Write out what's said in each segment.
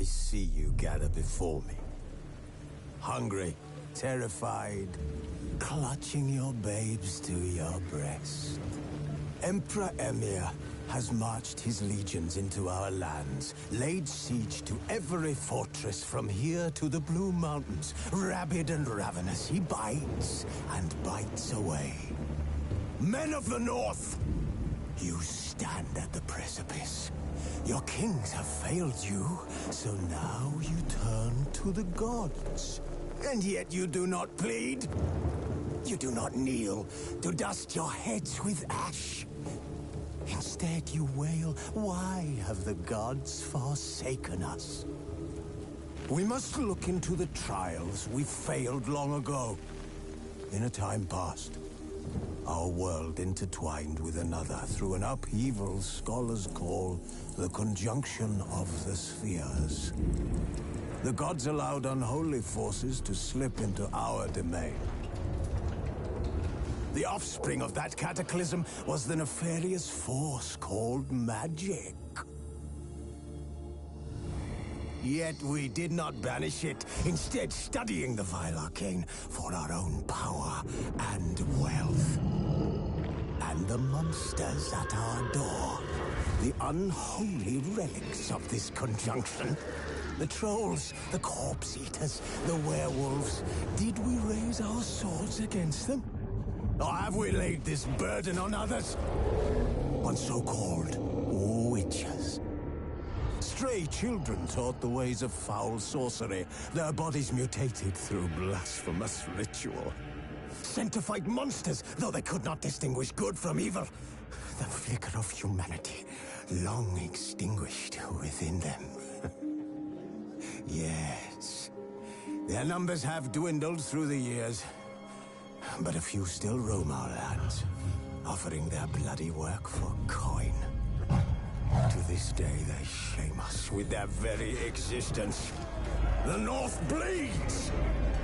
I see you gather before me. Hungry, terrified, clutching your babes to your breast. Emperor Emhyr has marched his legions into our lands, laid siege to every fortress from here to the Blue Mountains. Rabid and ravenous, he bites and bites away. Men of the North, you stand at the precipice. Your kings have failed you, so now you turn to the gods. And yet you do not plead. You do not kneel to dust your heads with ash. Instead you wail, why have the gods forsaken us? We must look into the trials we failed long ago. In a time past, our world intertwined with another through an upheaval scholars call the conjunction of the spheres. The gods allowed unholy forces to slip into our domain. The offspring of that cataclysm was the nefarious force called magic. Yet we did not banish it, instead studying the vile arcane for our own power and wealth. And the monsters at our door, the unholy relics of this conjunction. The trolls, the corpse eaters, the werewolves. Did we raise our swords against them? Or have we laid this burden on others? On so-called witches. Stray children taught the ways of foul sorcery, their bodies mutated through blasphemous ritual. Sent to fight monsters, though they could not distinguish good from evil. The flicker of humanity, long extinguished within them. Yes, their numbers have dwindled through the years. But a few still roam our lands, offering their bloody work for coin. To this day, they shame us with their very existence. The North bleeds,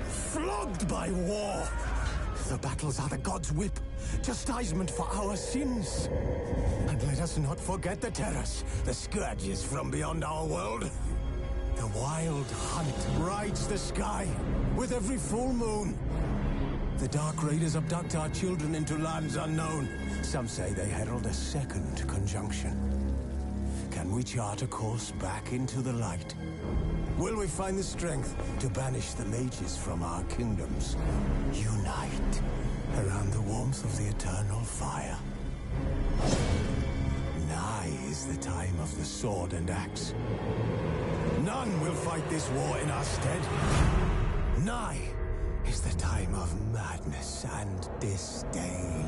flogged by war. The battles are the gods' whip, chastisement for our sins. And let us not forget the terrors, the scourges from beyond our world. The wild hunt rides the sky with every full moon. The Dark Raiders abduct our children into lands unknown. Some say they herald a second conjunction. Can we chart a course back into the light? Will we find the strength to banish the mages from our kingdoms? Unite around the warmth of the eternal fire. Nigh is the time of the sword and axe. None will fight this war in our stead. Nigh is the time of madness and disdain.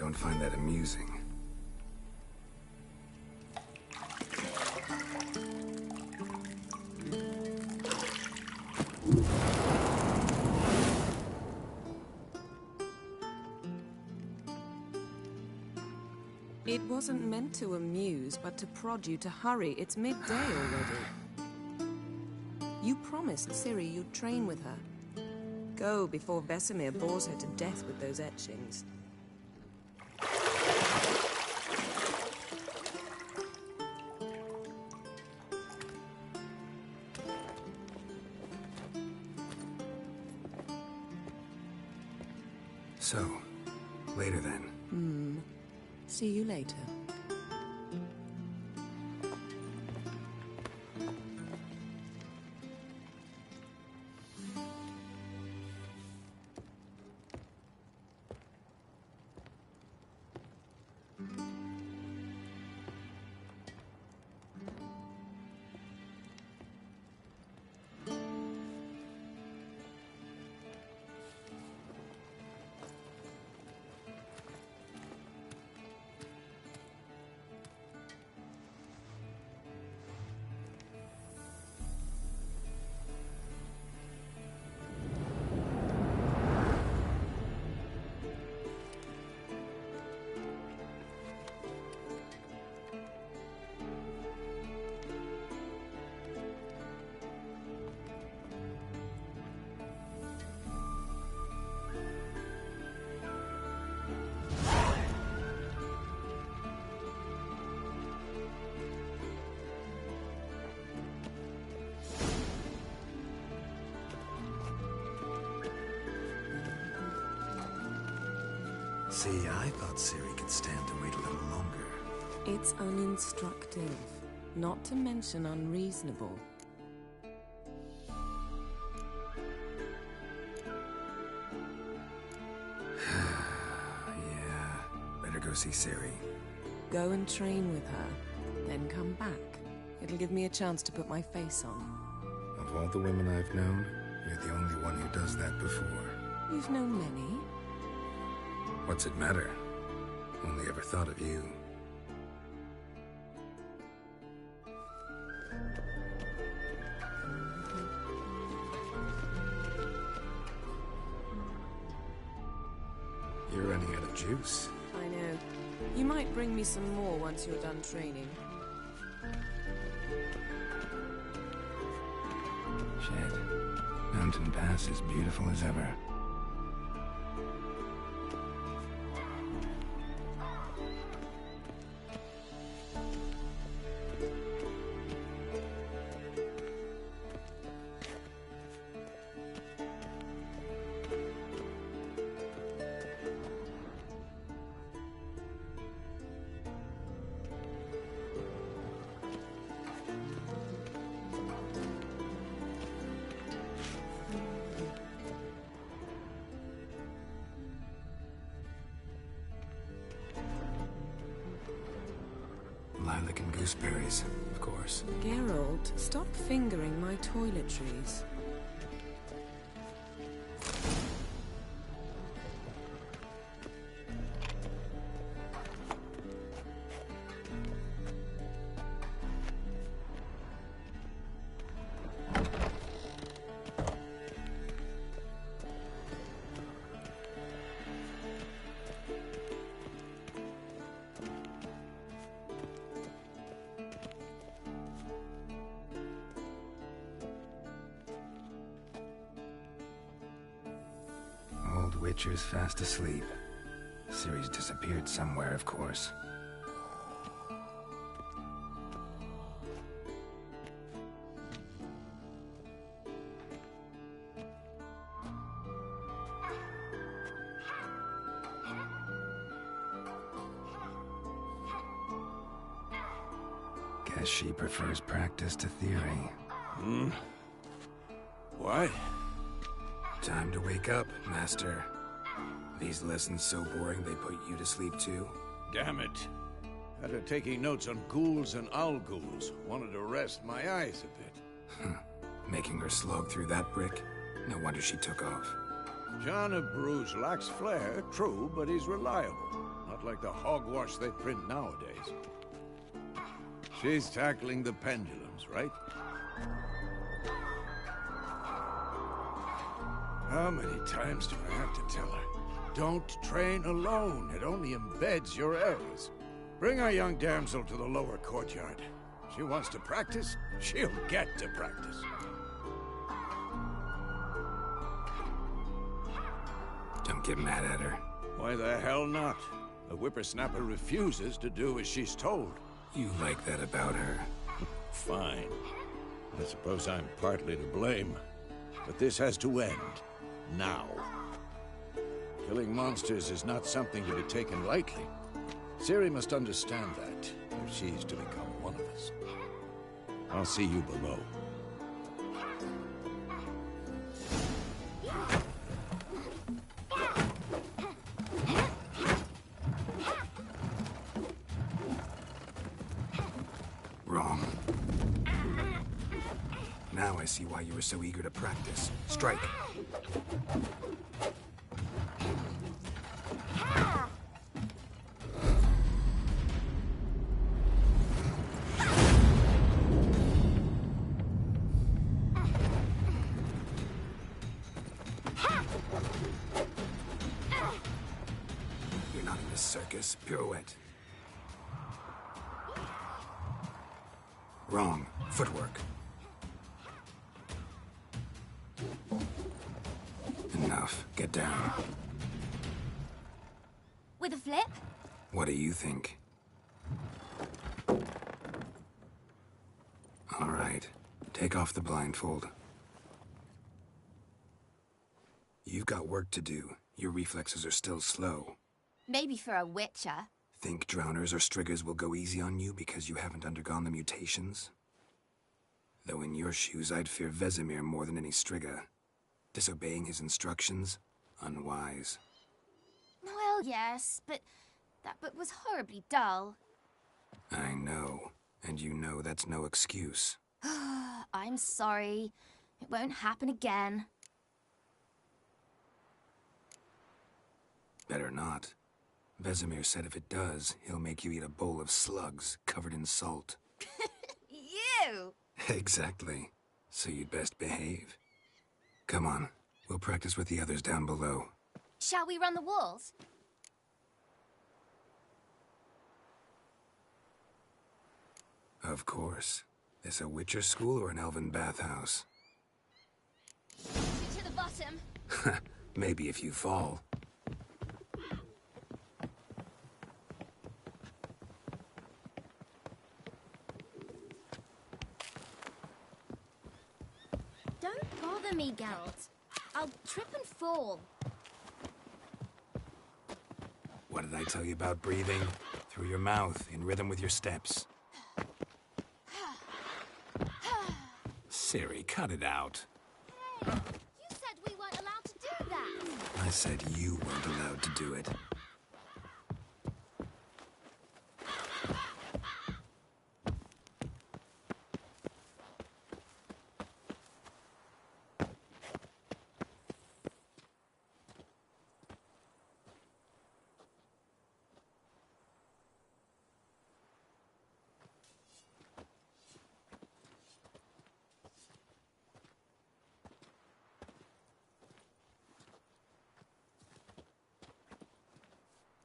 don't find that amusing. It wasn't meant to amuse, but to prod you to hurry. It's midday already. You promised Ciri you'd train with her. Go before Vesemir bores her to death with those etchings. So, later then. See you later. See, I thought Ciri could stand to wait a little longer. It's uninstructive, not to mention unreasonable. Yeah, better go see Ciri. Go and train with her, then come back. It'll give me a chance to put my face on. Of all the women I've known, you're the only one who does that before. You've known many. What's it matter? Only ever thought of you. You're running out of juice. I know. You might bring me some more once you're done training. Shit. Mountain Pass is beautiful as ever. Lilac and gooseberries, of course. Geralt, stop fingering my toiletries. Witcher's fast asleep. Ciri's disappeared somewhere, of course. Guess she prefers practice to theory. What? Time to wake up, Master. These lessons so boring they put you to sleep too? Damn it. After taking notes on ghouls and owl ghouls, wanted to rest my eyes a bit. Making her slog through that brick? No wonder she took off. John of Bruges lacks flair, true, but he's reliable. Not like the hogwash they print nowadays. She's tackling the pendulums, right? How many times do I have to tell her? Don't train alone. It only embeds your errors. Bring our young damsel to the lower courtyard. She wants to practice, she'll get to practice. Don't get mad at her. Why the hell not? The whippersnapper refuses to do as she's told. You like that about her. Fine. I suppose I'm partly to blame. But this has to end. Now. Killing monsters is not something to be taken lightly. Ciri must understand that, if she's to become one of us. I'll see you below. Wrong. Now I see why you were so eager to practice. Strike. You're not in a circus. Pirouette. Wrong. Footwork. Enough. Get down. With a flip? What do you think? All right. Take off the blindfold. You've got work to do. Your reflexes are still slow. Maybe for a witcher. Think drowners or striggers will go easy on you because you haven't undergone the mutations? Though in your shoes, I'd fear Vesemir more than any strigger. Disobeying his instructions? Unwise. Well, yes, but that book was horribly dull. I know. And you know that's no excuse. I'm sorry. It won't happen again. Better not. Vesemir said if it does, he'll make you eat a bowl of slugs covered in salt. You! Exactly. So you'd best behave. Come on. We'll practice with the others down below. Shall we run the walls? Of course. This a Witcher school or an elven bathhouse? To the bottom. Maybe if you fall. Don't bother me, Geralt. I'll trip and fall. What did I tell you about breathing? Through your mouth, in rhythm with your steps. Ciri, cut it out. Hey, you said we weren't allowed to do that. I said you weren't allowed to do it.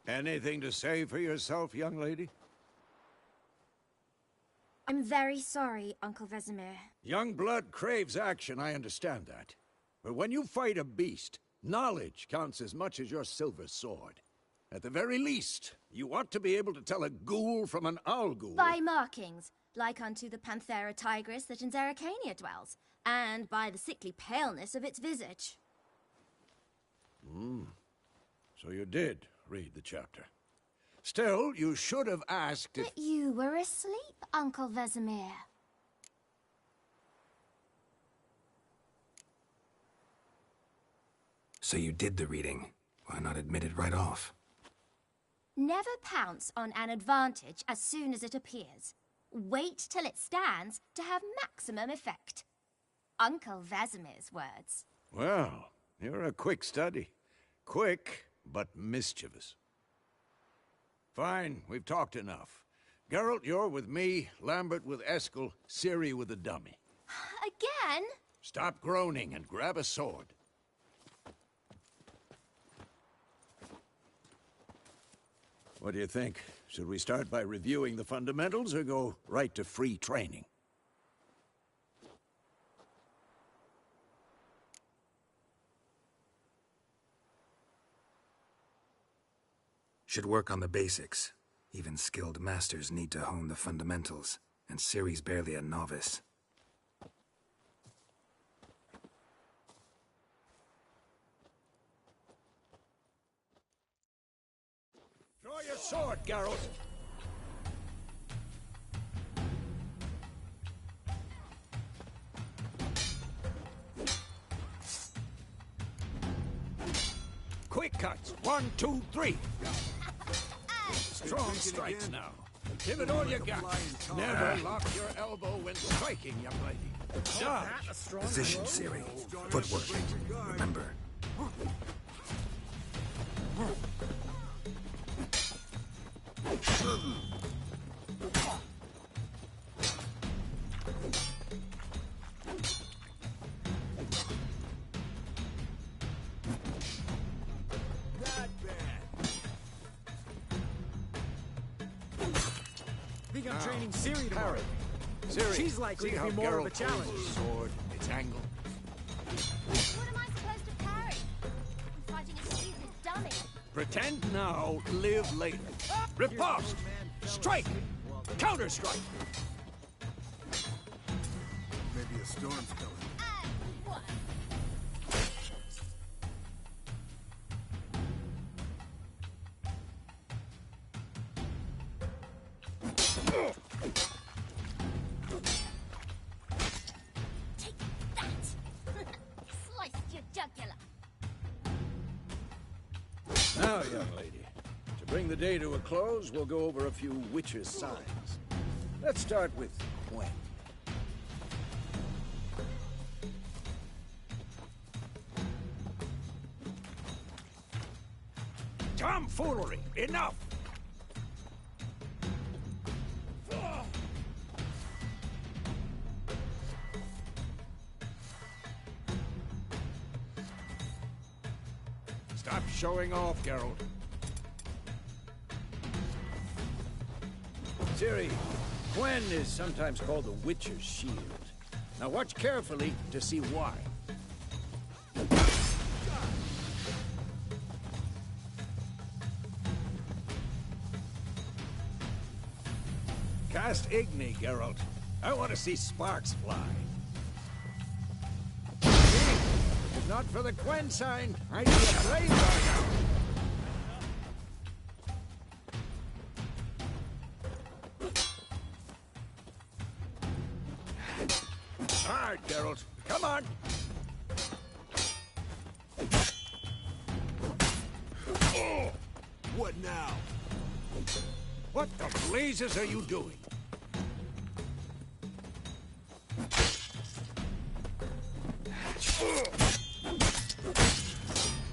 Anything to say for yourself, young lady? I'm very sorry, Uncle Vesemir. Young blood craves action, I understand that. But when you fight a beast, knowledge counts as much as your silver sword. At the very least, you ought to be able to tell a ghoul from an owl ghoul. By markings, like unto the Panthera tigris that in Zerrikania dwells, and by the sickly paleness of its visage. So you did read the chapter. Still, you should have asked if... But you were asleep, Uncle Vesemir. So you did the reading. Why not admit it right off? Never pounce on an advantage as soon as it appears. Wait till it stands to have maximum effect. Uncle Vesemir's words. Well, you're a quick study. Quick, but mischievous. Fine, we've talked enough. Geralt, you're with me, Lambert with Eskel, Ciri with the dummy. Again? Stop groaning and grab a sword. What do you think? Should we start by reviewing the fundamentals or go right to free training? Should work on the basics. Even skilled masters need to hone the fundamentals, and Ciri's barely a novice. Draw your sword, Geralt! Quick cuts! 1, 2, 3! Strong strikes now. Give it all you got. Never lock your elbow when striking, young lady. Dodge! Position, Ciri. Footwork. Remember. I think I'm training Ciri tomorrow. Ciri, She's likely see to how be more of a Geralt challenge. holds his sword, its angle. What am I supposed to parry? I'm fighting a stupid dummy. Pretend now, live later. Riposte! Strike! Counter-strike! Maybe a storm's coming. What? Take that! Sliced your jugular. Now, young lady, to bring the day to a close, we'll go over a few witches' signs. Let's start with Gwen. Tomfoolery! Enough! Stop showing off, Geralt. Ciri, Gwen is sometimes called the Witcher's Shield. Now watch carefully to see why. Cast Igni, Geralt. I want to see sparks fly. If not for the Gwen sign, I'd be a flame by now. Hard, Geralt. Come on. What now? What the blazes are you doing?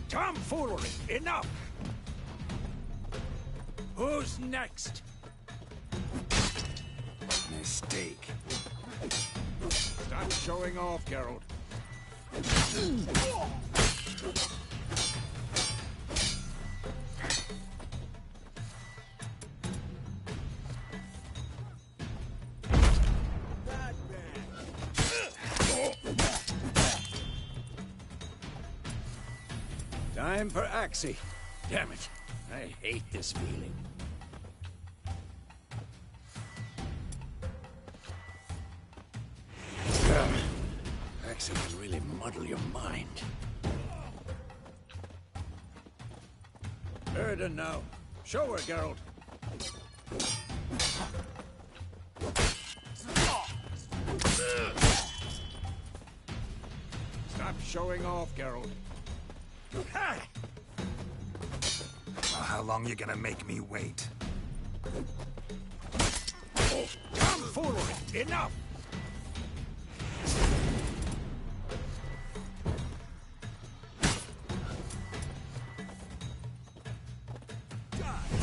Tomfoolery! Enough! Who's next? Mistake. Stop showing off, Geralt. Time for Axii. Damn it. I hate this feeling. Axii can really muddle your mind. Erden now. Show her, Geralt. Stop showing off, Geralt. Well, how long you gonna make me wait? Tomfoolery! Enough!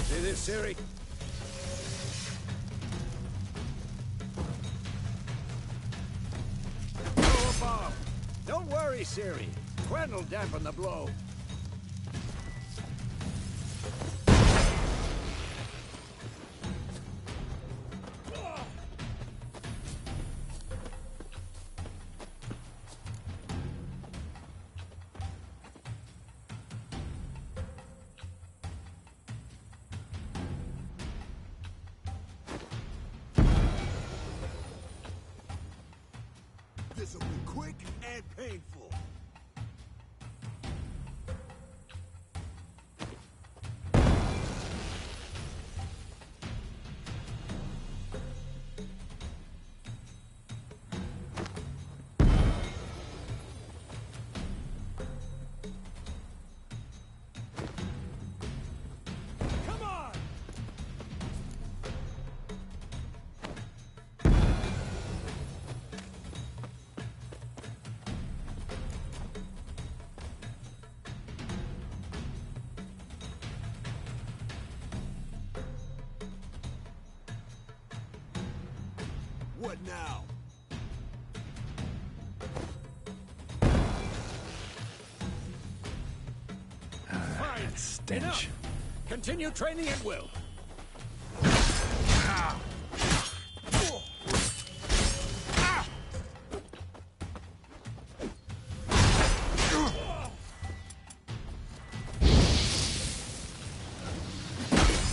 See this Ciri. Go above. Don't worry, Ciri. Quen will dampen the blow. This'll be quick and painful. Come on! What now? Fine. stench. Enough. Continue training at will.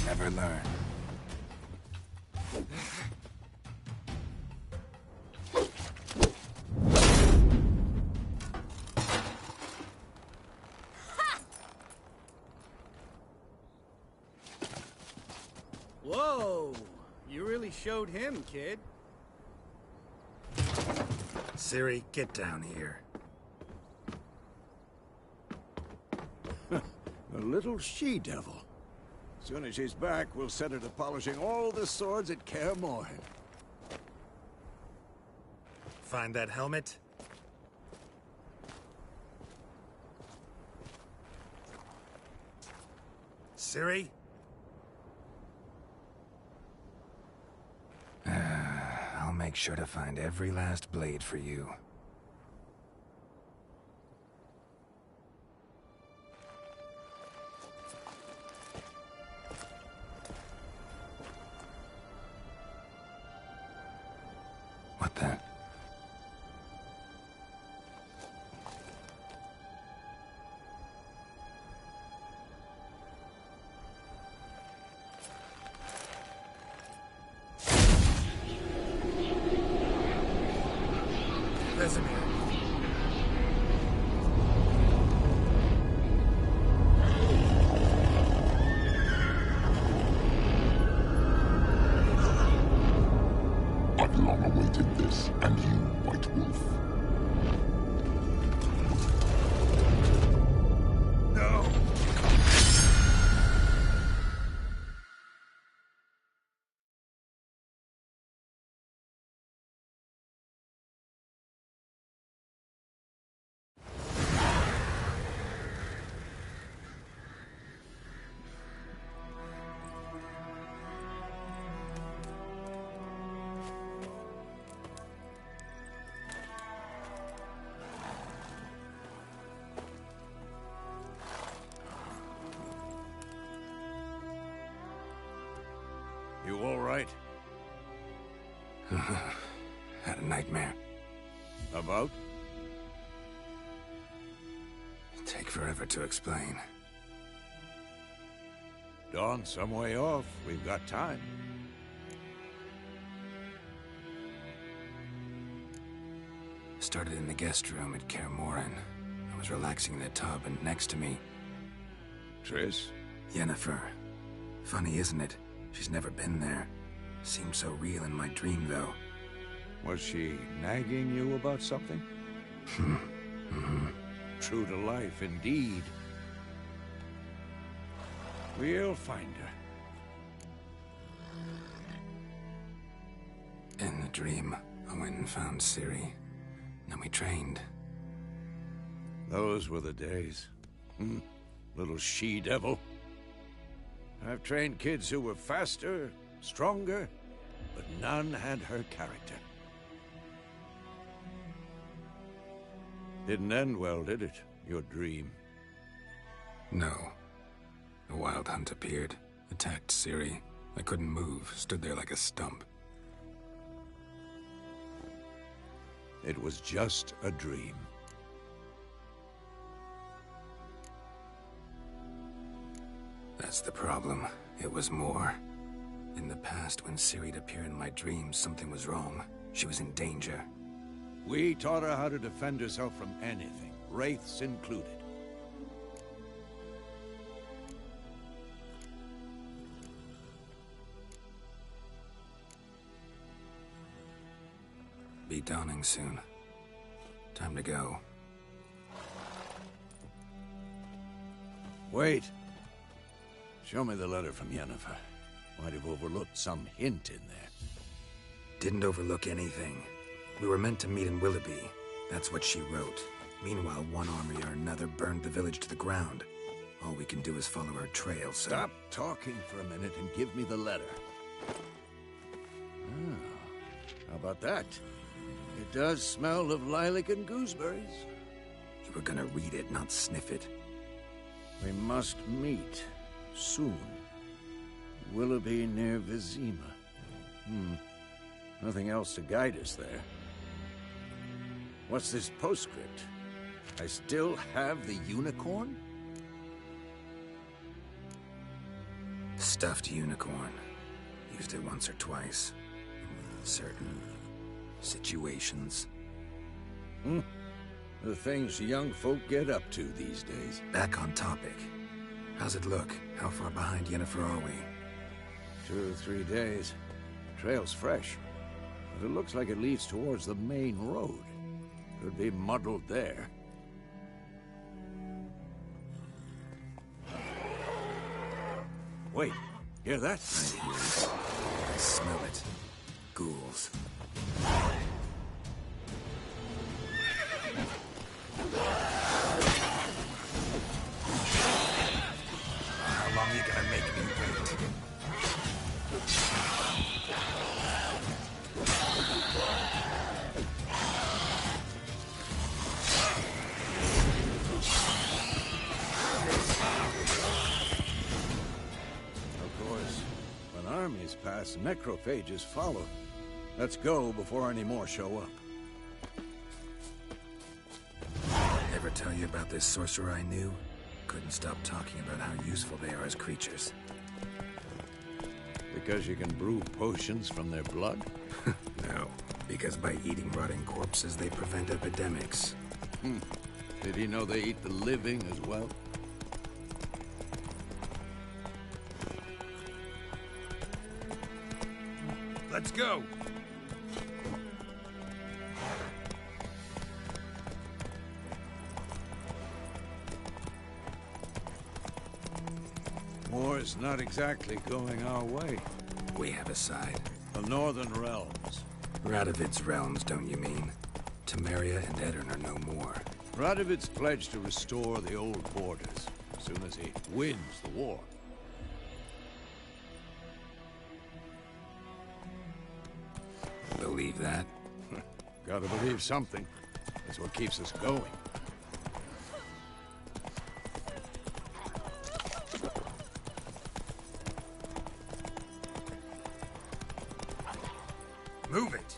Never learn. Whoa! You really showed him, kid. Ciri, get down here. A little she-devil. Soon as she's back, we'll set her to polishing all the swords at Kaer Morhen. Find that helmet? Ciri? I'll make sure to find every last blade for you. What the? Vesemir. I've long awaited this, and you, White Wolf. No! You all right? Had a nightmare. About? Take forever to explain. Dawn's some way off. We've got time. Started in the guest room at Kaer Morhen. I was relaxing in a tub, and next to me, Triss? Yennefer. Funny, isn't it? She's never been there. Seemed so real in my dream, though. Was she nagging you about something? True to life, indeed. We'll find her. In the dream, I went and found Ciri. Then we trained. Those were the days. Little she-devil. I've trained kids who were faster, stronger, but none had her character. Didn't end well, did it? Your dream? No. A wild hunt appeared, attacked Ciri. I couldn't move, stood there like a stump. It was just a dream. That's the problem. It was more. In the past, when Ciri'd appear in my dreams, something was wrong. She was in danger. We taught her how to defend herself from anything, wraiths included. Be dawning soon. Time to go. Wait. Show me the letter from Yennefer. Might have overlooked some hint in there. Didn't overlook anything. We were meant to meet in Willoughby. That's what she wrote. Meanwhile, one army or another burned the village to the ground. All we can do is follow her trail, so... Stop talking for a minute and give me the letter. How about that? It does smell of lilac and gooseberries. You were gonna read it, not sniff it. We must meet. Soon. Willoughby near Vizima. Nothing else to guide us there. What's this postscript? I still have the unicorn? Stuffed unicorn. Used it once or twice. In certain situations. The things young folk get up to these days. Back on topic. How's it look? How far behind Yennefer are we? 2 or 3 days. Trail's fresh. But it looks like it leads towards the main road. Could be muddled there. Wait, hear that? I hear it. I smell it. Ghouls. How long are you gonna make me wait? Of course, when armies pass, necrophages follow. Let's go before any more show up. Ever tell you about this sorcerer I knew? Couldn't stop talking about how useful they are as creatures. Because you can brew potions from their blood? No, because by eating rotting corpses, they prevent epidemics. Did he know they eat the living as well? Let's go! War's not exactly going our way. We have a side. The Northern Realms. Radovid's realms, don't you mean? Temeria and Edirn are no more. Radovid's pledged to restore the old borders as soon as he wins the war. Believe that? Gotta believe something. That's what keeps us going. Move it!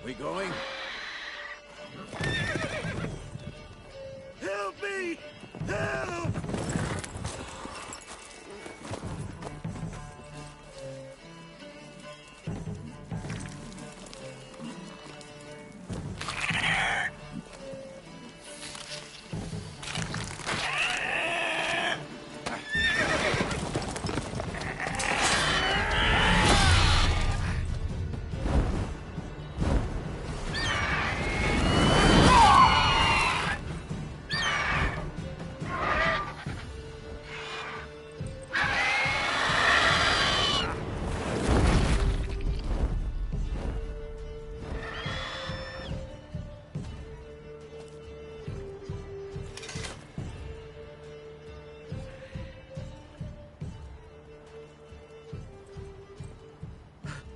We going? Help me! Help!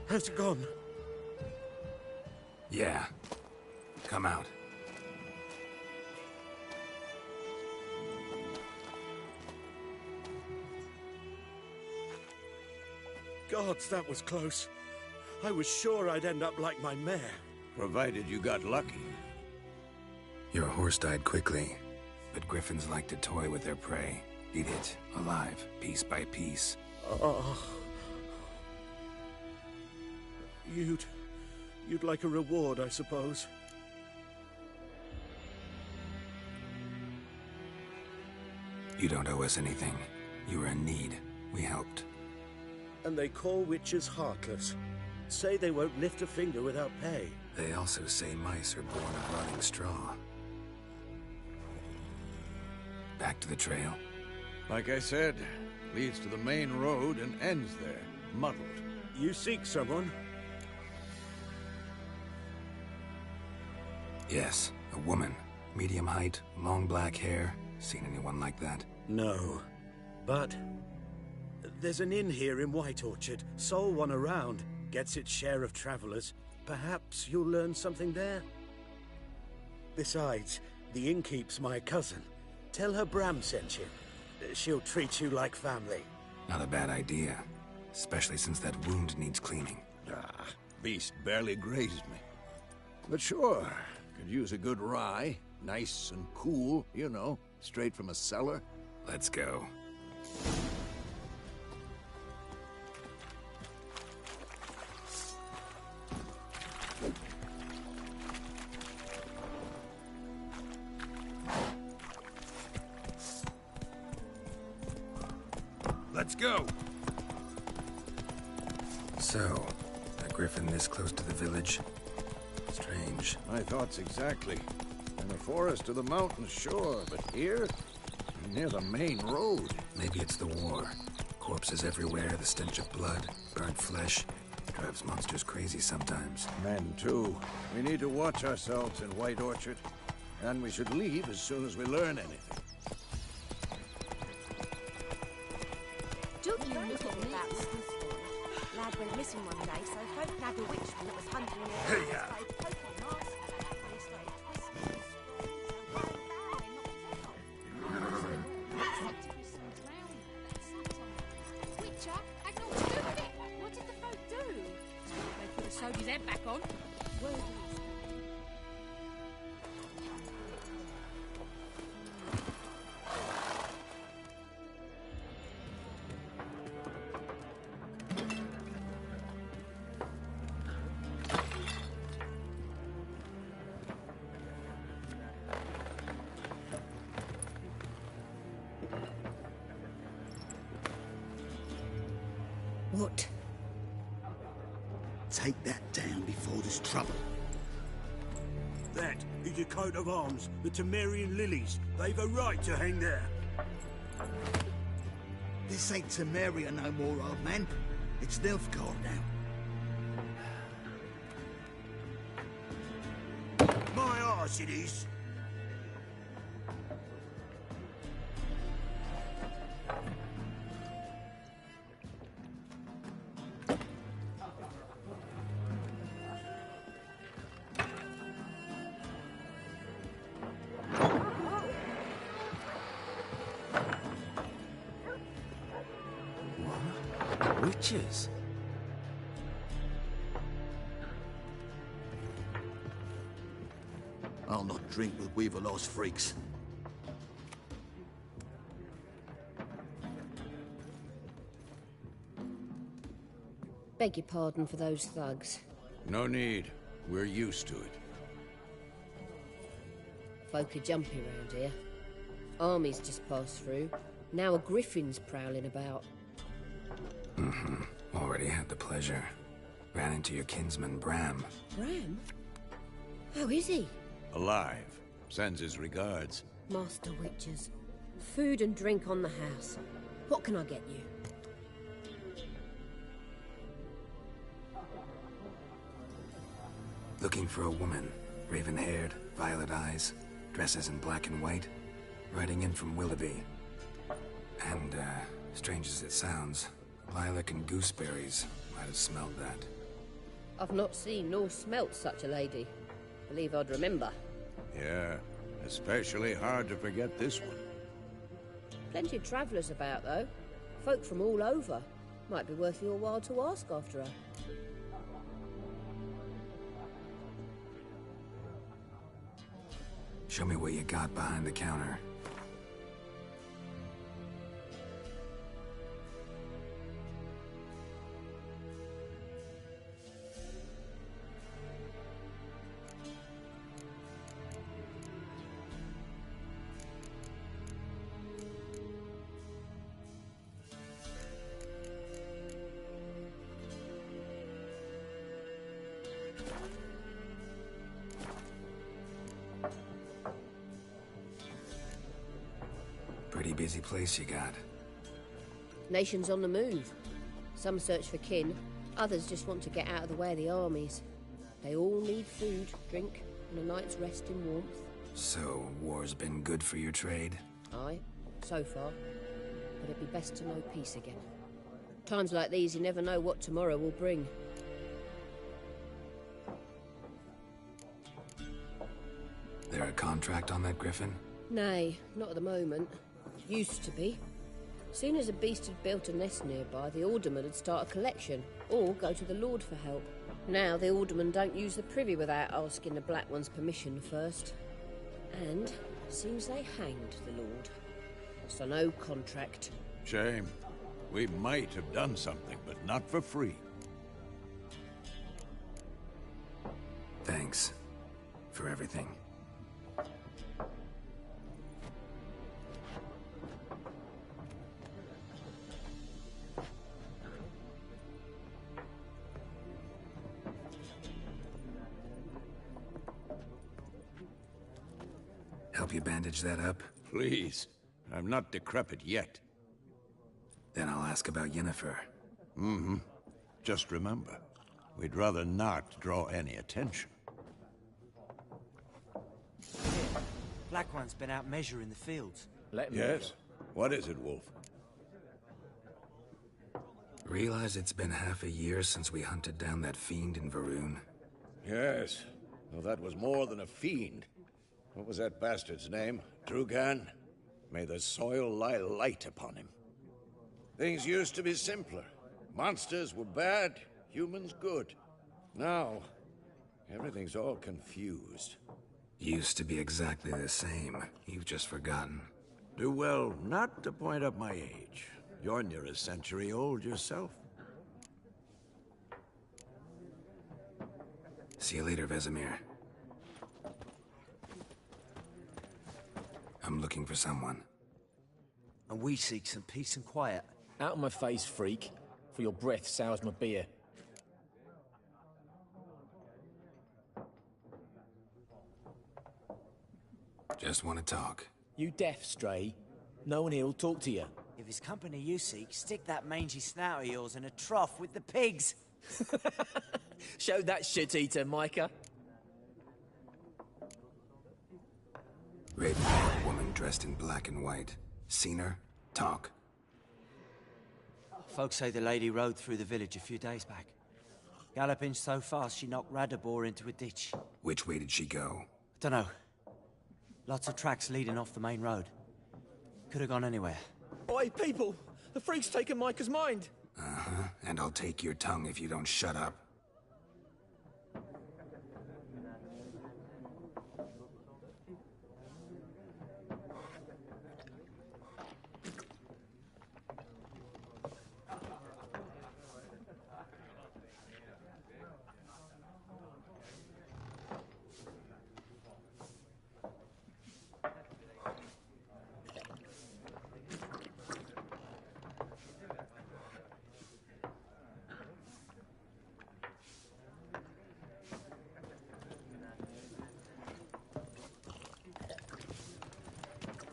Has it gone? Yeah. Come out. Gods, that was close. I was sure I'd end up like my mare. Provided you got lucky. Your horse died quickly, but griffins like to toy with their prey. Eat it, alive, piece by piece. Oh. You'd like a reward, I suppose. You don't owe us anything. You were in need. We helped. And they call witches heartless. Say they won't lift a finger without pay. They also say mice are born of rotting straw. Back to the trail. Like I said, leads to the main road and ends there, muddled. You seek someone? Yes, a woman. Medium height, long black hair. Seen anyone like that? No. But there's an inn here in White Orchard. Sole one around. Gets its share of travelers. Perhaps you'll learn something there? Besides, the innkeep's my cousin. Tell her Bram sent you. She'll treat you like family. Not a bad idea. Especially since that wound needs cleaning. Ah, beast barely grazed me. But sure, could use a good rye. Nice and cool, you know, straight from a cellar. Let's go. Let's go! So, a griffin this close to the village? Strange. My thoughts exactly. In the forest or the mountains, sure, but here? Near the main road. Maybe it's the war. Corpses everywhere, the stench of blood, burnt flesh. Drives monsters crazy sometimes. Men, too. We need to watch ourselves in White Orchard. And we should leave as soon as we learn anything. Don't you look at me about this lad went missing one day, so folk nabbed a witchman that was hunting him. Hey, yeah. Witcher? Had naught to do with it. What did the folk do? They could have sewed his head back on. Word is. What? Take that down before there's trouble. That is a coat of arms, the Temerian lilies. They've a right to hang there. This ain't Temeria no more, old man. It's Nilfgaard now. My arse it is. Witches? I'll not drink with Weaverlaw's freaks. Beg your pardon for those thugs. No need. We're used to it. Folk are jumpy round here. Armies just passed through. Now a griffin's prowling about. Mm-hmm. Already had the pleasure. Ran into your kinsman, Bram. Bram? How is he? Alive. Sends his regards. Master Witches. Food and drink on the house. What can I get you? Looking for a woman. Raven-haired, violet eyes, dresses in black and white. Riding in from Willoughby. And, strange as it sounds, lilac and gooseberries might have smelled that. I've not seen nor smelt such a lady. Believe I'd remember. Yeah, especially hard to forget this one. Plenty of travellers about, though. Folk from all over. Might be worth your while to ask after her. Show me what you got behind the counter. Pretty busy place you got. Nations on the move. Some search for kin, others just want to get out of the way of the armies. They all need food, drink, and a night's rest in warmth. So, war's been good for your trade? Aye, so far. But it'd be best to know peace again. Times like these, you never know what tomorrow will bring. There a contract on that Griffin? Nay, not at the moment. Used to be. Soon as a beast had built a nest nearby, the alderman would start a collection, or go to the Lord for help. Now the aldermen don't use the privy without asking the Black One's permission first. And seems they hanged the Lord. So no contract. Shame. We might have done something, but not for free. Thanks. For everything. Help you bandage that up? Please. I'm not decrepit yet. Then I'll ask about Yennefer. Mm-hmm. Just remember, we'd rather not draw any attention. Black One's been out measuring the fields. Yes? What is it, Wolf? Realize it's been half a year since we hunted down that fiend in Varun? Yes. Well, that was more than a fiend. What was that bastard's name? Drugan? May the soil lie light upon him. Things used to be simpler. Monsters were bad, humans good. Now, everything's all confused. Used to be exactly the same. You've just forgotten. Do well not to point up my age. You're near a century old yourself. See you later, Vesemir. I'm looking for someone. And we seek some peace and quiet. Out of my face, freak. For your breath sours my beer. Just want to talk. You deaf, Stray? No one here will talk to you. If it's company you seek, stick that mangy snout of yours in a trough with the pigs. Show that shit-eater, Micah. Raven-haired woman dressed in black and white. Seen her? Talk. Folks say the lady rode through the village a few days back. Galloping so fast she knocked Radabor into a ditch. Which way did she go? Dunno. Lots of tracks leading off the main road. Could have gone anywhere. Oi, people! The freak's taken Micah's mind! Uh-huh. And I'll take your tongue if you don't shut up.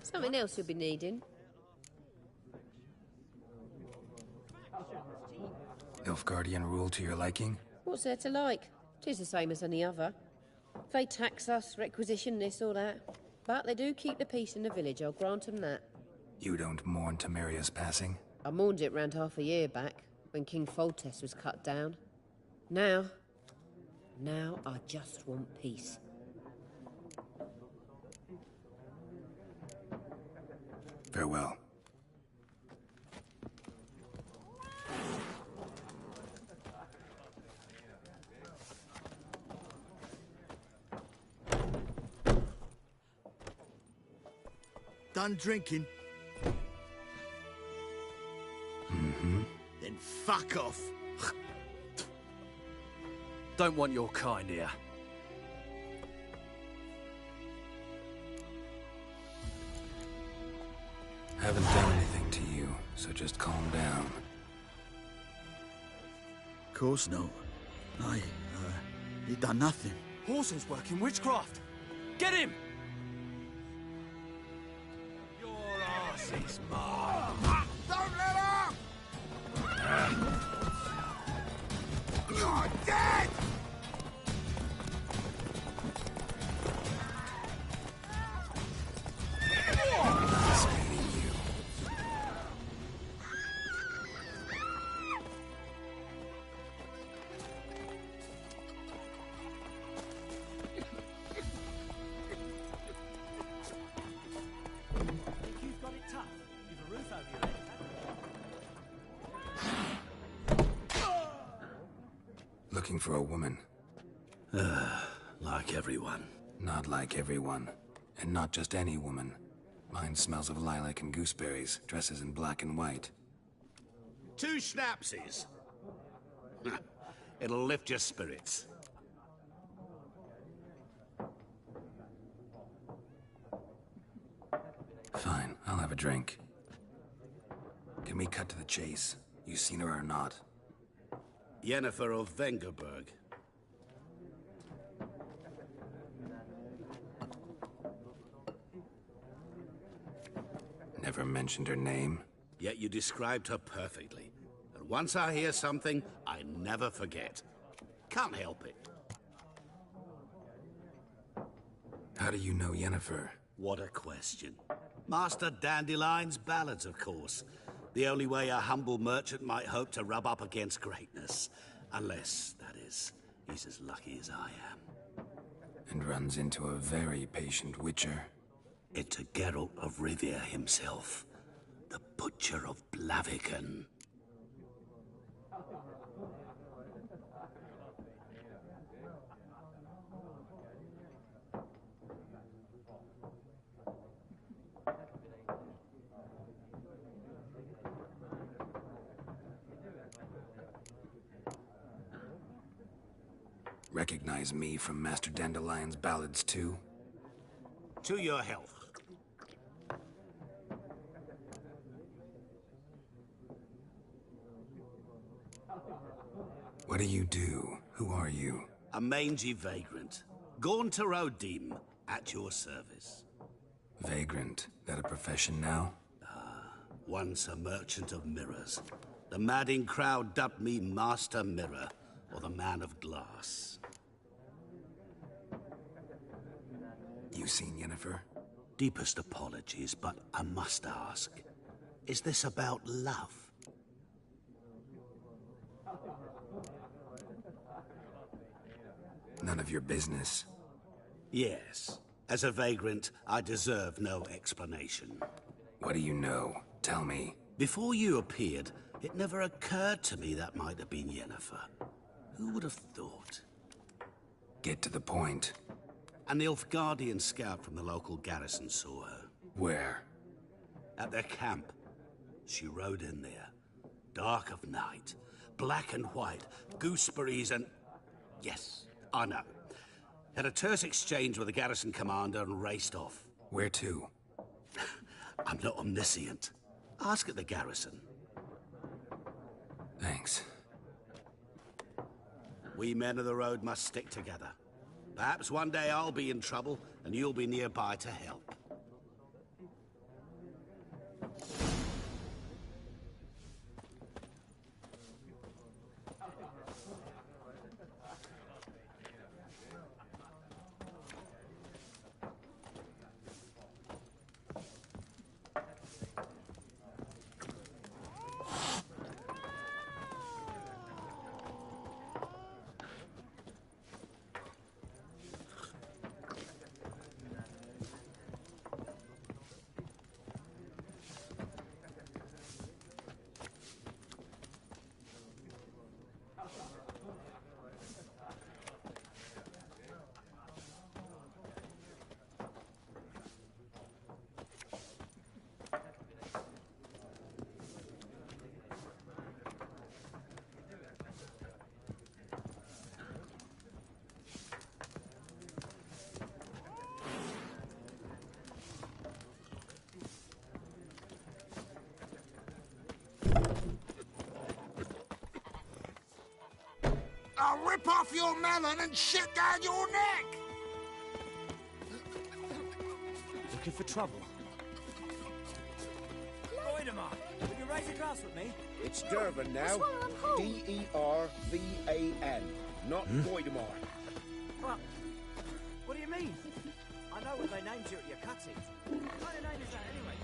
Something else you'll be needing. Nilfgaardian rule to your liking? What's there to like? 'Tis the same as any other. They tax us, requisition this or that. But they do keep the peace in the village, I'll grant them that. You don't mourn Temeria's passing? I mourned it round half a year back, when King Foltest was cut down. Now, Now I just want peace. Farewell. Done drinking? Mm-hmm. Then fuck off. Don't want your kind here. Haven't done anything to you, so just calm down. Of course not. He done nothing. Horson's working witchcraft. Get him! Your arse is mine. Don't let up! You're dead! Nice meeting you. You've got it tough. You've a roof over your head. Looking for a woman. Like everyone. Not like everyone. And not just any woman. Mine smells of lilac and gooseberries, dresses in black and white. 2 schnapsies. It'll lift your spirits. Fine, I'll have a drink. Can we cut to the chase? You seen her or not? Yennefer of Vengerberg. Never mentioned her name. Yet you described her perfectly. And once I hear something, I never forget. Can't help it. How do you know Yennefer? What a question. Master Dandelion's ballads, of course. The only way a humble merchant might hope to rub up against greatness. Unless, that is, he's as lucky as I am. And runs into a very patient witcher. Into Geralt of Rivia himself. The Butcher of Blaviken. Recognize me from Master Dandelion's ballads, too? To your health. What do you do? Who are you? A mangy vagrant. Gaunter O'Dim, at your service. Vagrant. That a profession now? Once a merchant of mirrors. The madding crowd dubbed me Master Mirror, or the Man of Glass. You seen Yennefer? Deepest apologies, but I must ask. Is this about love? None of your business. Yes. As a vagrant, I deserve no explanation. What do you know? Tell me. Before you appeared, it never occurred to me that might have been Yennefer. Who would have thought? Get to the point. A Nilfgaardian scout from the local garrison saw her. Where? At their camp. She rode in there. Dark of night. Black and white. Gooseberries and... Yes, I know. Had a terse exchange with the garrison commander and raced off. Where to? I'm not omniscient. Ask at the garrison. Thanks. We men of the road must stick together. Perhaps one day I'll be in trouble, and you'll be nearby to help. rip off your melon and shit down your neck! Looking for trouble? Voidemar, will you raise a glass with me? It's Dervan now. D-E-R-V-A-N, not Voidemar. What do you mean? I know what they named you at your cuttings. What kind of name is that anyway?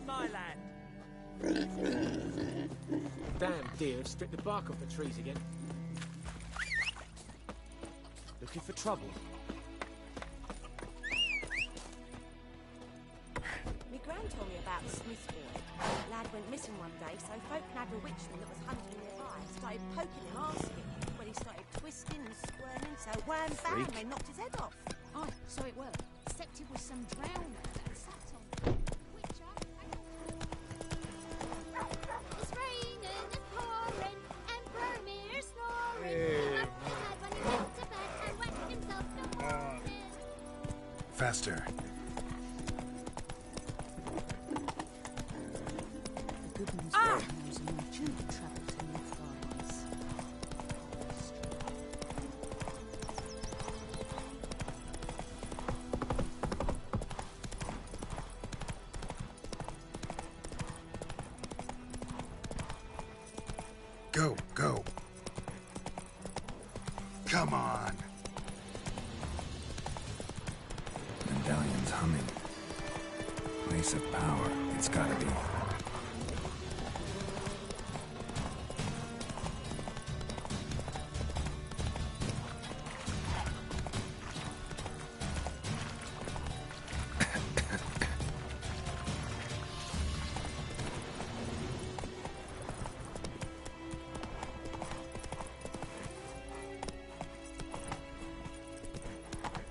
My land. Damn deer have stripped the bark off the trees again. Looking for trouble? My gran told me about the Smith boy. Lad went missing one day, so folk nabbed a witchman that was hunting nearby. Started poking him, asking. When he started twisting and squirming, so wham bam, they knocked his head off. Oh, so it were. Except it was some drowner that sat on. It's raining and pouring, and Bromir's snoring. He must have had when he went to bed and wet himself the morning. Faster. The Goodman's knows and your children travel to new farms. Go, go. Come on. Medallion's humming. Place of power, it's gotta be.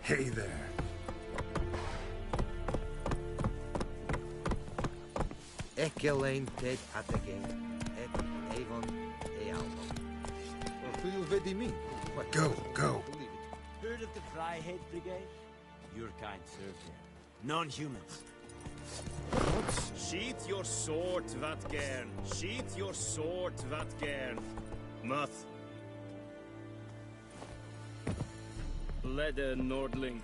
Hey there. Ecelain ted atagain, et avon ealmo. Who you vedi me? Go, go. Heard of the Fryhead Brigade? Your kind serve there. Non-humans. Sheath your sword, Vatgern. Sheath your sword, Vatgern. Muth. Leder Nordling.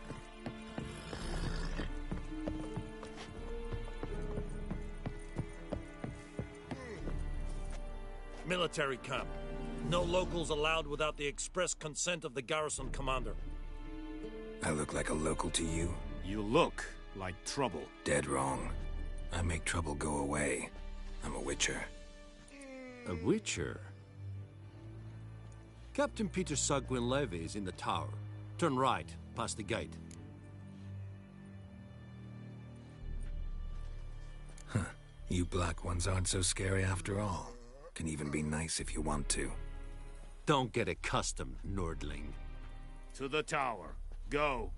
Military camp. No locals allowed without the express consent of the garrison commander. I look like a local to you? You look like trouble. Dead wrong. I make trouble go away. I'm a witcher. A witcher? Captain Peter Sugwin Levy is in the tower. Turn right, past the gate. Huh. You black ones aren't so scary after all. Can even be nice if you want to. Don't get accustomed, Nordling. To the tower. Go.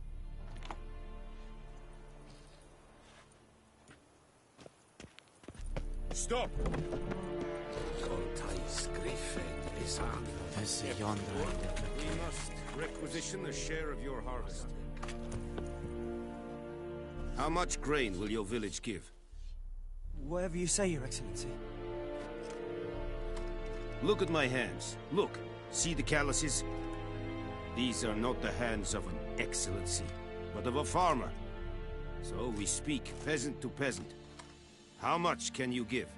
Stop! We must requisition a share of your harvest. How much grain will your village give? Whatever you say, Your Excellency. Look at my hands. Look. See the calluses? These are not the hands of an excellency, but of a farmer. So we speak peasant to peasant. How much can you give?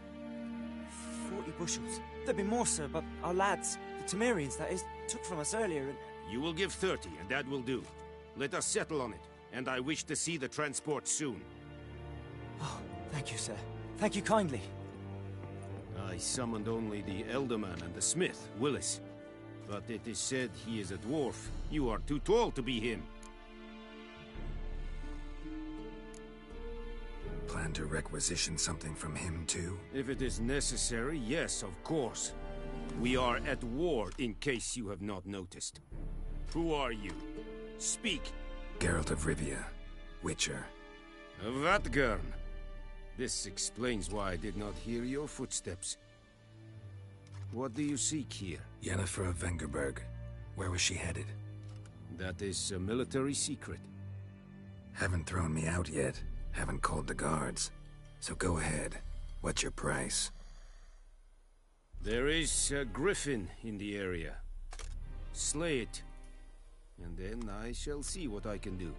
40 bushels. There'd be more, sir, but our lads, the Temerians, that is, took from us earlier and... You will give 30, and that will do. Let us settle on it, and I wish to see the transport soon. Oh, thank you, sir. Thank you kindly. I summoned only the Elderman and the smith, Willis. But it is said he is a dwarf. You are too tall to be him. Plan to requisition something from him, too? If it is necessary, yes, of course. We are at war, in case you have not noticed. Who are you? Speak. Geralt of Rivia, Witcher. Vatt'ghern. This explains why I did not hear your footsteps. What do you seek here? Yennefer of Vengerberg. Where was she headed? That is a military secret. Haven't thrown me out yet. Haven't called the guards. So go ahead. What's your price? There is a griffin in the area. Slay it. And then I shall see what I can do.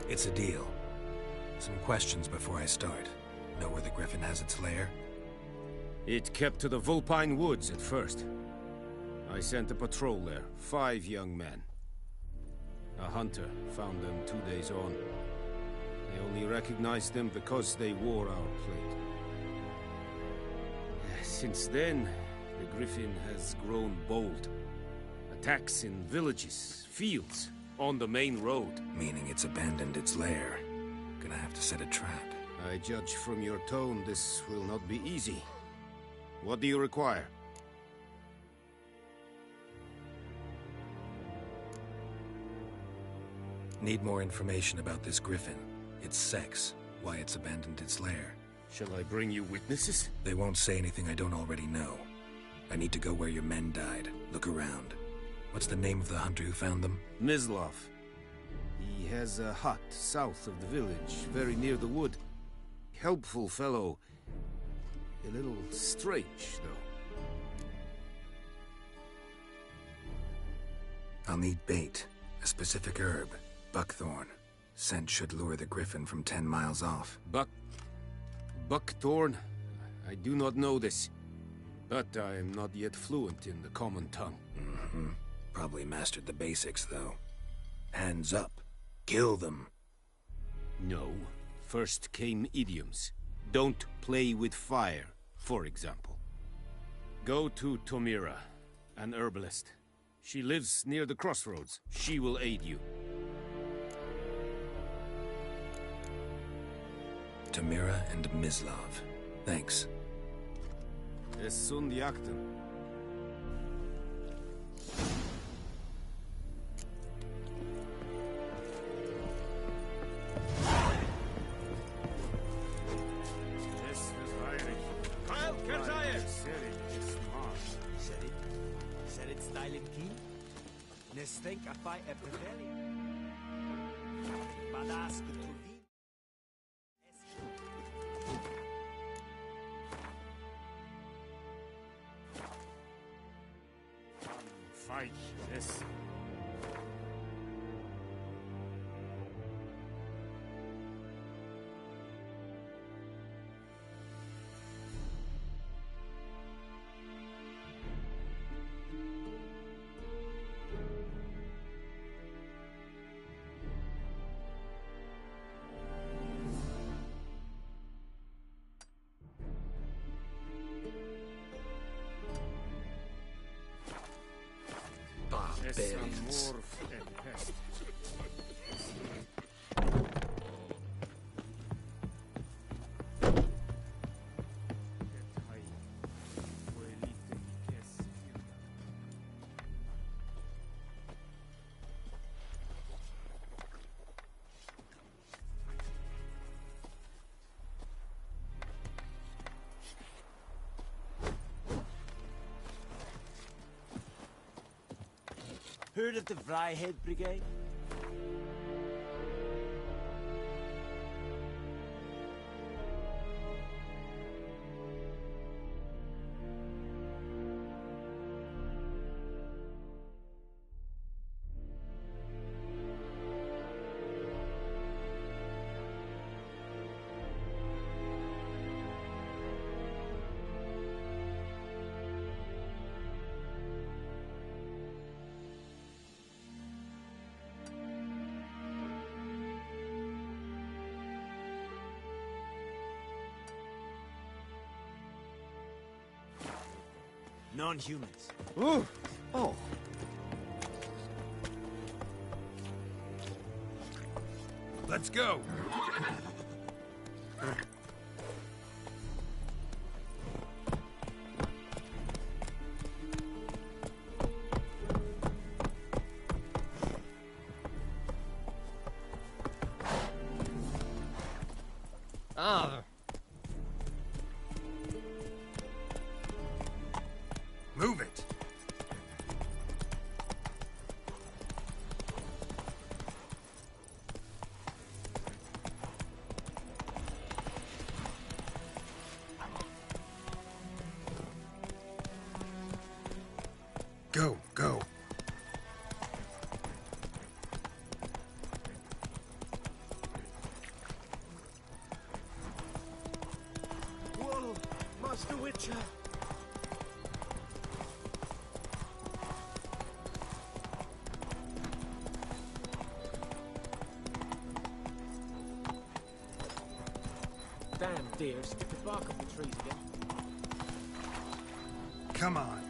It's a deal. Some questions before I start. Know where the griffin has its lair? It kept to the Vulpine Woods at first. I sent a patrol there, 5 young men. A hunter found them 2 days on. I only recognized them because they wore our plate. Since then, the griffin has grown bold. Attacks in villages, fields, on the main road. Meaning it's abandoned its lair. Gonna have to set a trap. I judge from your tone this will not be easy. What do you require? Need more information about this griffin. Its sex, why it's abandoned its lair. Shall I bring you witnesses? They won't say anything I don't already know. I need to go where your men died. Look around. What's the name of the hunter who found them? Mislav. He has a hut south of the village, very near the wood. Helpful fellow. A little strange, though. I'll need bait. A specific herb. Buckthorn. Scent should lure the griffin from 10 miles off. Buckthorn? I do not know this. But I am not yet fluent in the common tongue. Mm-hmm. Probably mastered the basics, though. Hands up. Kill them. No. First came idioms. Don't play with fire, for example. Go to Tomira, an herbalist. She lives near the crossroads. She will aid you. Tomira and Mislav. Thanks. Es sunt jakten. Serit styling key? Nestenk afai e preveli. Badass kutuvi. Fight this. Barbarians. Heard of the Vryhead Brigade? Non-humans. Ooh. Oh. Let's go. Ah. Move it! Go, go. Whoa, Master Witcher! Damn deer, stick the bark off the trees again. Come on.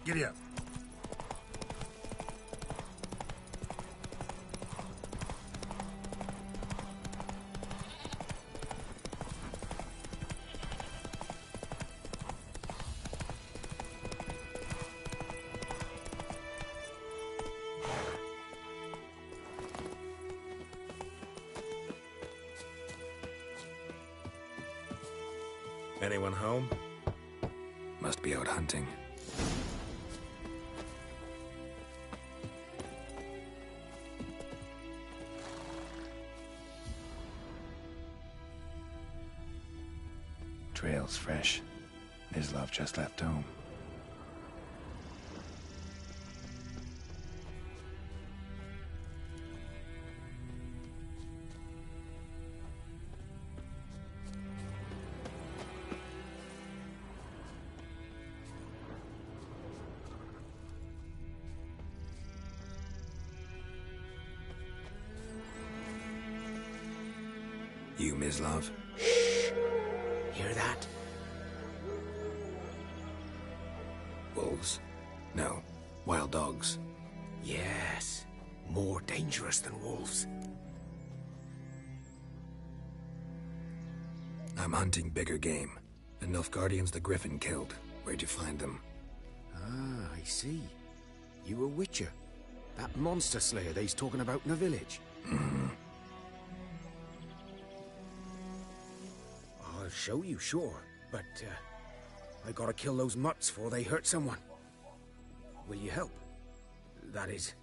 Giddy up. Anyone home? Must be out hunting. Trail's fresh. Mislav just left home. You, Mislav? Hear that? Wolves? No. Wild dogs. Yes. More dangerous than wolves. I'm hunting bigger game. The Nilfgaardians the Griffin killed. Where'd you find them? Ah, I see. You a witcher. That monster slayer they's talking about in the village. Mm-hmm. I'll show you, sure. But, I gotta kill those mutts before they hurt someone. Will you help? That is,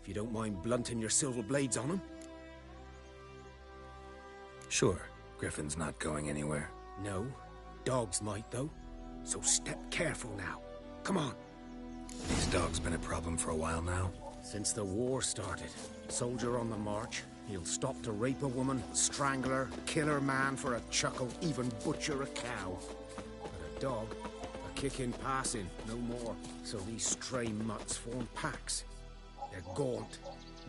if you don't mind blunting your silver blades on them. Sure. Griffin's not going anywhere. No. Dogs might, though. So step careful now. Come on. These dogs been a problem for a while now? Since the war started. Soldier on the march. He'll stop to rape a woman, strangle her, kill her man for a chuckle, even butcher a cow. But a dog, a kick in passing, no more. So these stray mutts form packs. They're gaunt,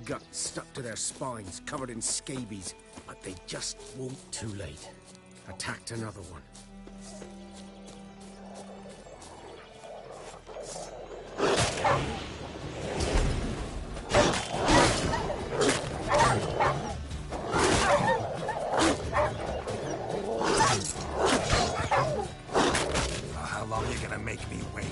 guts stuck to their spines, covered in scabies. But they just won't. Too late. Attacked another one. How long are you gonna make me wait?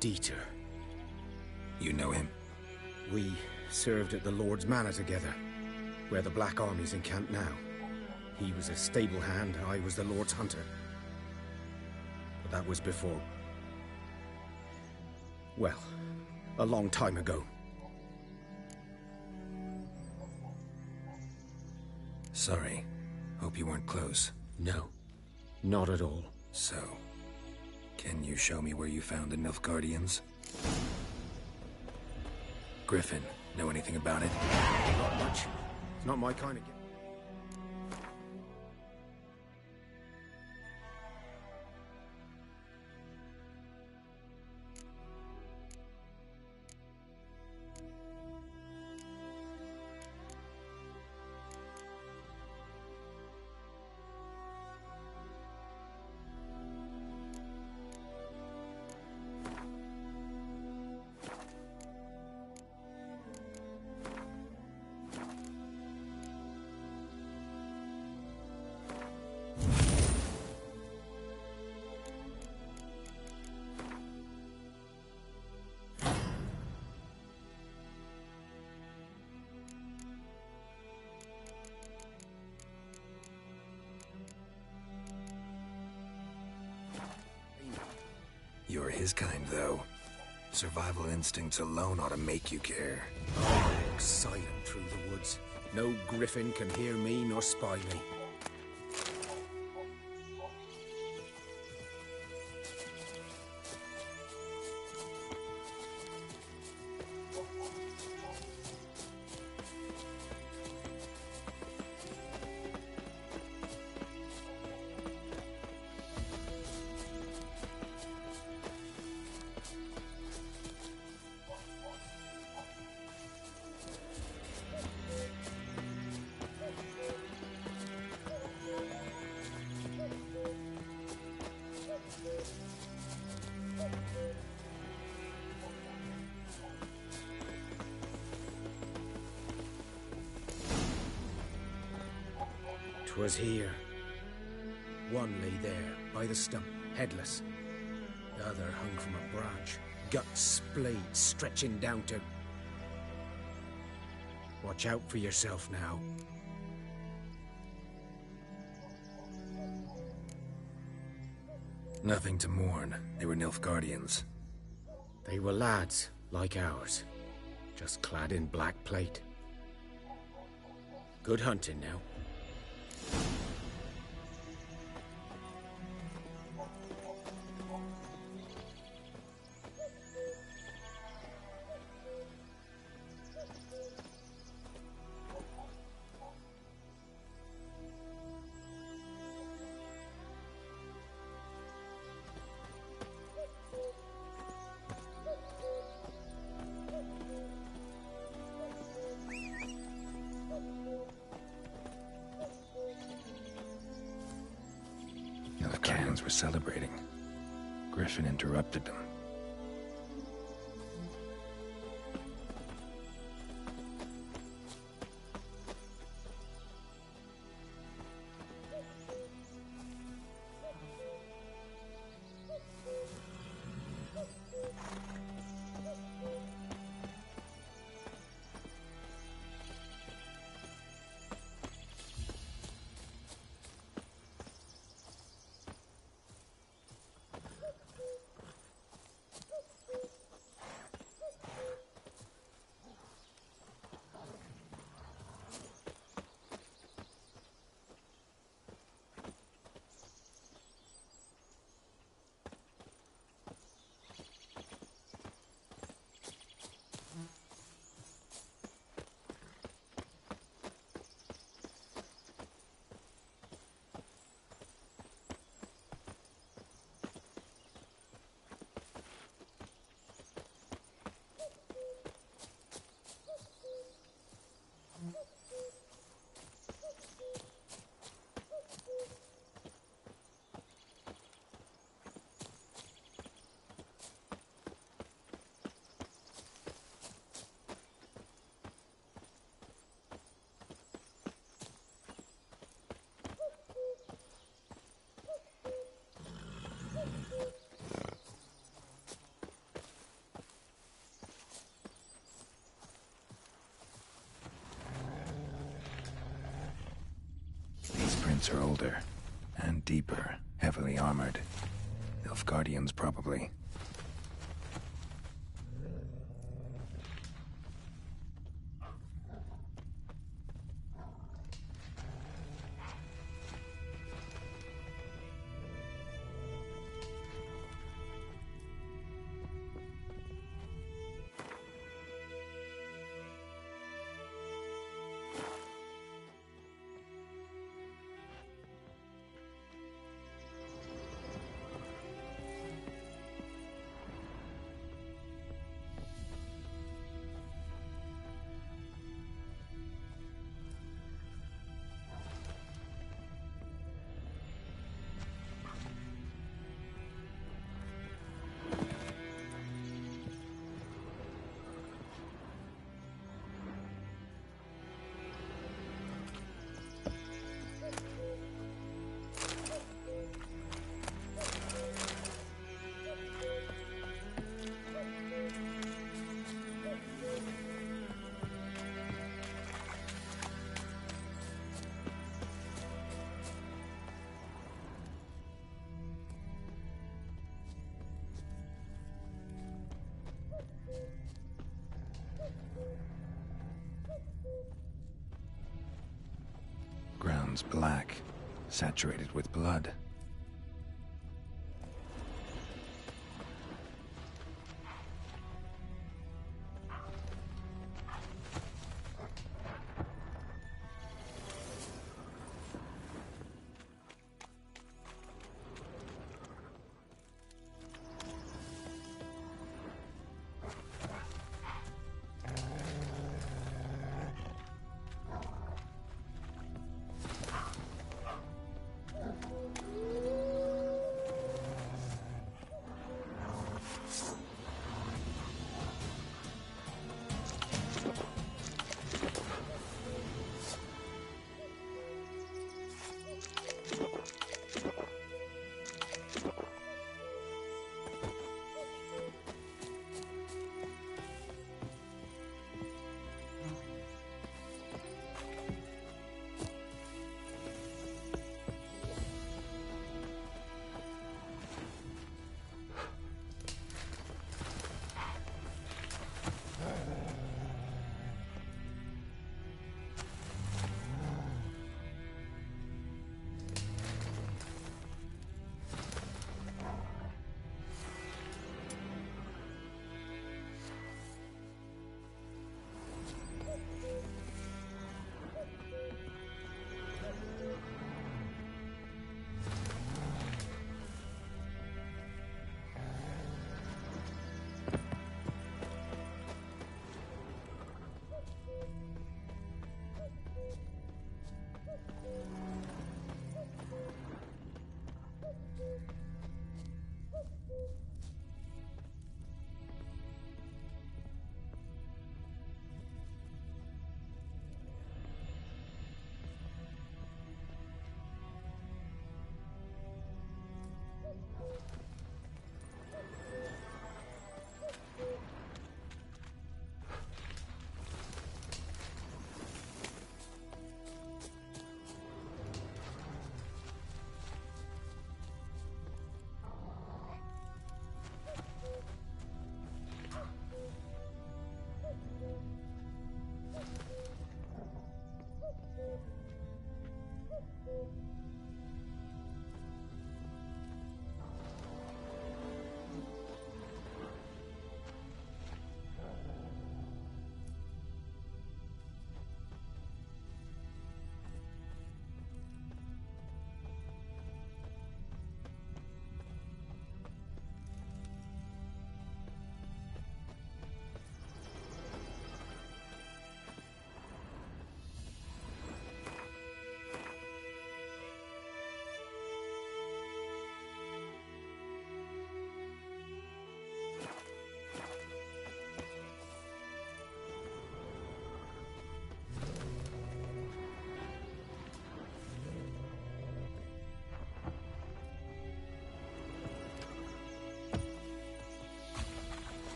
Dieter. You know him? We served at the Lord's Manor together, where the Black Army's encamped now. He was a stable hand, I was the Lord's hunter. But that was before... well, a long time ago. Sorry. Hope you weren't close. No. Not at all. So, can you show me where you found the Nilfgaardians? Griffin, know anything about it? Not much. It's not my kind of game. You're his kind, though. Survival instincts alone ought to make you care. I walk silent through the woods. No griffin can hear me nor spy me. Was here. One lay there, by the stump, headless. The other hung from a branch, guts splayed, stretching down to... Watch out for yourself now. Nothing to mourn. They were Nilfgaardians. They were lads, like ours, just clad in black plate. Good hunting now. The cannons were celebrating. Griffin interrupted them. Are older and deeper, heavily armored. Nilfgaardians, probably. turns black, saturated with blood.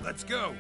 Let's go!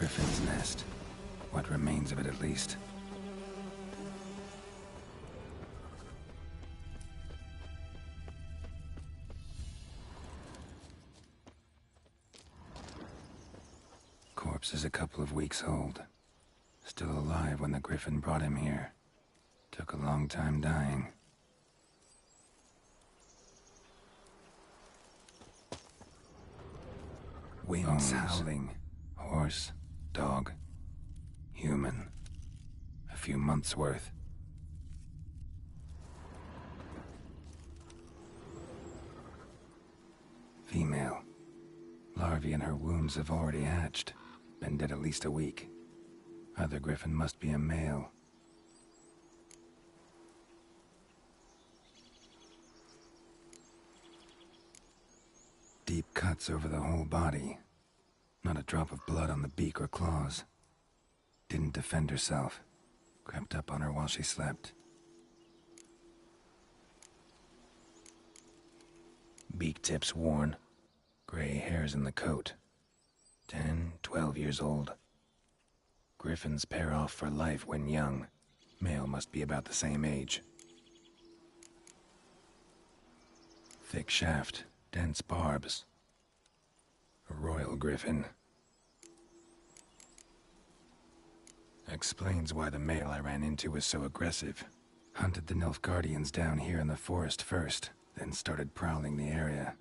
Griffin's nest. What remains of it, at least. Corpse is a couple of weeks old. Still alive when the Griffin brought him here. Took a long time dying. Winds howling. Horse, dog, human. A few months' worth. Female. Larvae in her wounds have already hatched. Been dead at least a week. Other Griffin must be a male. Deep cuts over the whole body. Not a drop of blood on the beak or claws. Didn't defend herself. Crept up on her while she slept. Beak tips worn. Gray hairs in the coat. 10, 12 years old. Griffins pair off for life when young. Male must be about the same age. Thick shaft, dense barbs. A royal griffin. Explains why the male I ran into was so aggressive. Hunted the Nilfgaardians down here in the forest first, then started prowling the area.